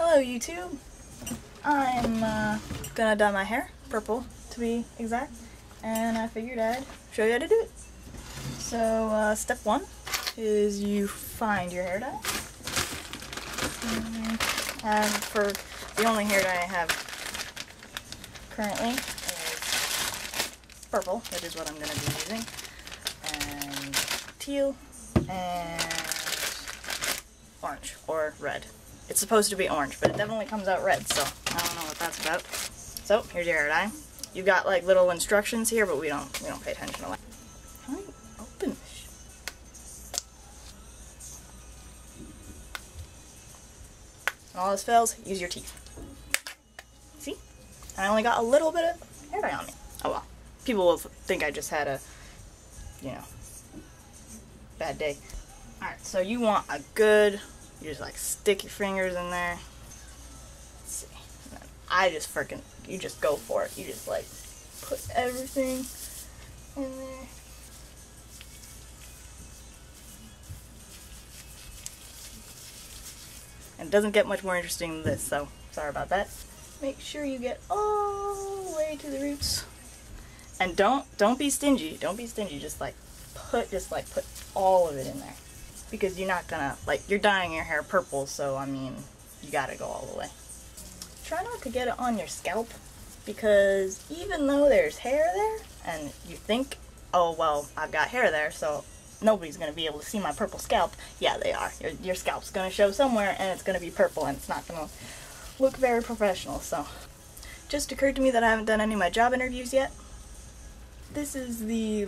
Hello YouTube! I'm gonna dye my hair purple to be exact, and I figured I'd show you how to do it. So step one is you find your hair dye. And for the only hair dye I have currently is purple, which is what I'm gonna be using, and teal, and orange or red. It's supposed to be orange, but it definitely comes out red, so I don't know what that's about. So here's your hair dye. You've got like little instructions here, but we don't pay attention to that. How do you open this? When all this fails, use your teeth. See? I only got a little bit of hair dye on me. Oh well. People will think I just had a, bad day. Alright, so you want a good, you just like stick your fingers in there. Let's see. And then you just go for it. You just like put everything in there. And it doesn't get much more interesting than this, so sorry about that. Make sure you get all the way to the roots. And don't be stingy. Don't be stingy. Just put all of it in there. Because you're not gonna, you're dyeing your hair purple, so I mean, you gotta go all the way. Try not to get it on your scalp, because even though there's hair there, and you think, oh well, I've got hair there, so nobody's gonna be able to see my purple scalp. Yeah, they are. Your scalp's gonna show somewhere, and it's gonna be purple, and it's not gonna look very professional, so. Just occurred to me that I haven't done any of my job interviews yet. This is the,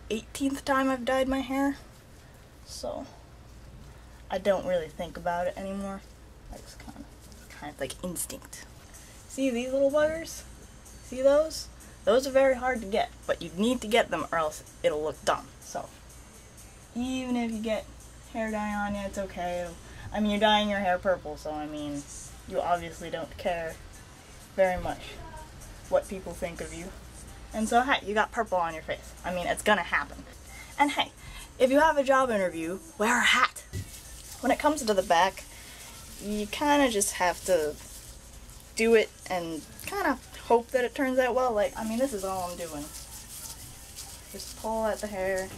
18th time I've dyed my hair, so I don't really think about it anymore. It's kind of like instinct. See these little buggers? See those? Those are very hard to get, but you need to get them or else it'll look dumb. So even if you get hair dye on you, it's okay. I mean, you're dyeing your hair purple, so I mean, you obviously don't care very much what people think of you. And so hey, you got purple on your face. I mean, it's gonna happen. And hey, if you have a job interview, wear a hat. When it comes to the back, you kind of just have to do it and kind of hope that it turns out well. I mean, this is all I'm doing. Just pull at the hair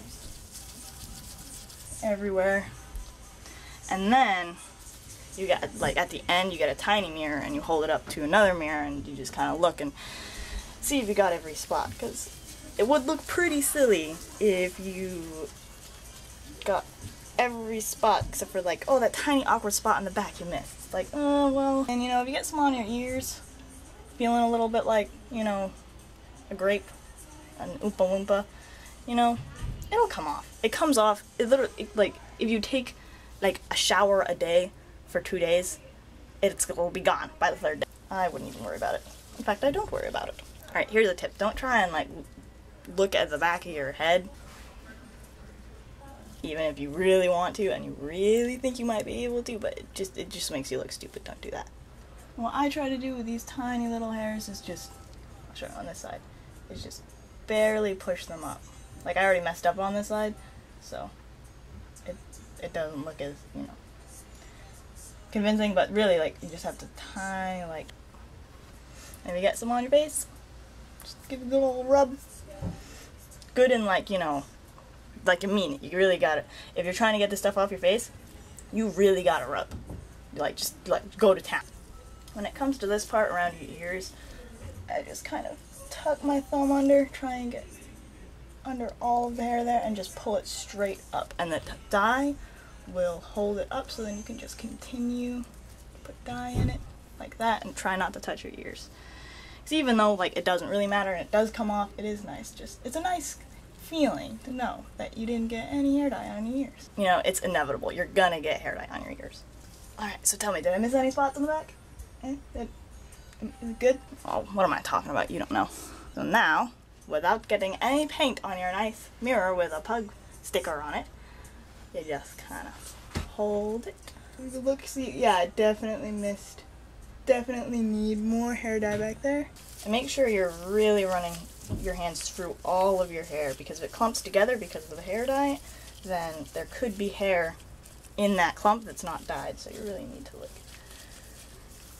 everywhere. And then you got, at the end, you get a tiny mirror and you hold it up to another mirror and you just kind of look and see if you got every spot, because it would look pretty silly if you got every spot except for oh, that tiny awkward spot in the back you missed. It's like, oh well. And if you get some on your ears, feeling a little bit like, a grape, an Oompa Loompa, it'll come off. It comes off, it literally, if you take a shower a day for 2 days, it'll be gone by the 3rd day. I wouldn't even worry about it. In fact, I don't worry about it. Alright, here's a tip. Don't try and look at the back of your head, even if you really want to and you really think you might be able to, but it just makes you look stupid. Don't do that. What I try to do with these tiny little hairs is just, I'll show you on this side, is just barely push them up. I already messed up on this side, so it doesn't look as, convincing, but really, you just have to tiny, and if you get some on your face, just give it a good old rub. Good and you mean it. You really gotta, if you're trying to get this stuff off your face, you really gotta rub. Just go to town. When it comes to this part around your ears, I just kind of tuck my thumb under, try and get under all of the hair there, and just pull it straight up. And the dye will hold it up, so then you can just continue to put dye in it like that, and try not to touch your ears. Because even though it doesn't really matter and it does come off, it is nice. It's a nice feeling to know that you didn't get any hair dye on your ears. It's inevitable. You're gonna get hair dye on your ears. Alright, so tell me, did I miss any spots on the back? Is it good? Oh, what am I talking about? You don't know. So now, without getting any paint on your nice mirror with a pug sticker on it, you just kind of hold it. Look, see, yeah, I definitely missed. Definitely need more hair dye back there. And make sure you're really running your hands through all of your hair, because if it clumps together because of the hair dye, then there could be hair in that clump that's not dyed, so you really need to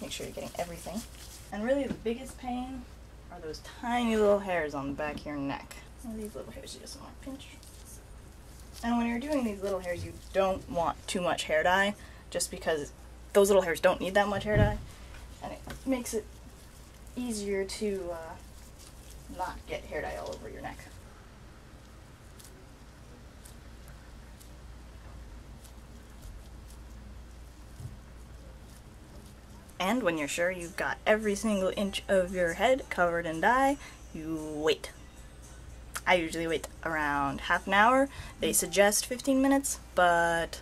Make sure you're getting everything. And really the biggest pain are those tiny little hairs on the back of your neck. And these little hairs you just want to pinch. And when you're doing these little hairs, you don't want too much hair dye, just because those little hairs don't need that much hair dye, and it makes it easier to not get hair dye all over your neck. And when you're sure you've got every single inch of your head covered in dye, you wait. I usually wait around half an hour. They suggest 15 minutes, but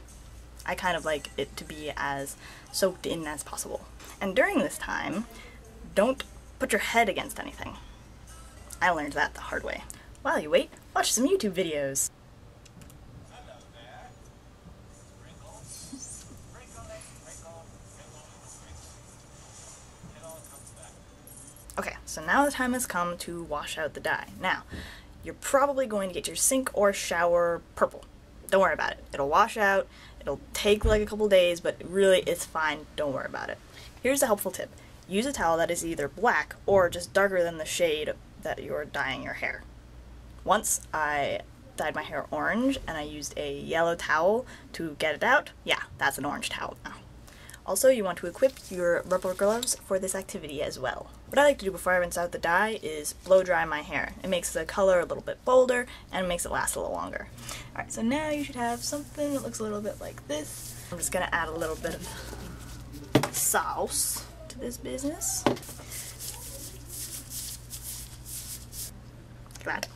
I kind of like it to be as soaked in as possible. And during this time, don't put your head against anything. I learned that the hard way. While you wait, watch some YouTube videos. Okay, so now the time has come to wash out the dye. Now, you're probably going to get your sink or shower purple. Don't worry about it. It'll wash out. It'll take like a couple days, but really it's fine. Don't worry about it. Here's a helpful tip. Use a towel that is either black or just darker than the shade that you're dyeing your hair. Once I dyed my hair orange and I used a yellow towel to get it out. Yeah, that's an orange towel now. Also, you want to equip your rubber gloves for this activity as well. What I like to do before I rinse out the dye is blow dry my hair. It makes the color a little bit bolder and makes it last a little longer. Alright, so now you should have something that looks a little bit like this. I'm just going to add a little bit of sauce to this business. Glad.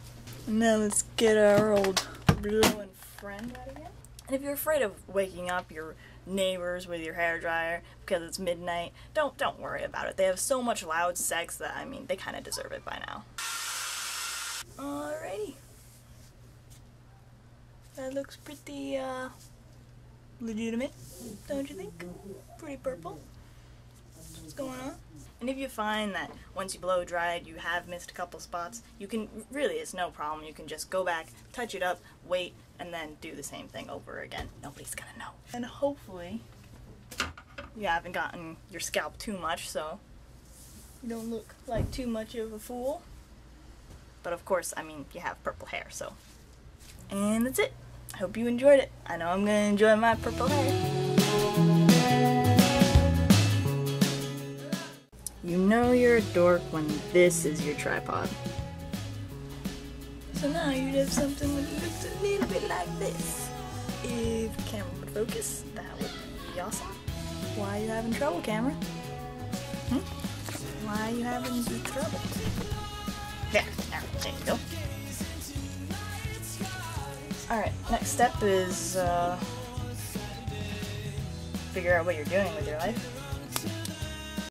Now let's get our old blowing friend out again. And if you're afraid of waking up your neighbors with your hair dryer because it's midnight, don't worry about it. They have so much loud sex that, I mean, they kind of deserve it by now. Alrighty. That looks pretty, legitimate, don't you think? Pretty purple. What's going on? And if you find that once you blow dried you have missed a couple spots, you can, really it's no problem, you can just go back, touch it up, wait, and then do the same thing over again. Nobody's gonna know. And hopefully you haven't gotten your scalp too much, so you don't look like too much of a fool. But of course, I mean, you have purple hair, so. And that's it. I hope you enjoyed it. I know I'm gonna enjoy my purple hair. You know you're a dork when this is your tripod. So now you'd have something that looks a little bit like this. If the camera would focus, that would be awesome. Why are you having trouble, camera? Why are you having the trouble? There you go. Alright, next step is figure out what you're doing with your life.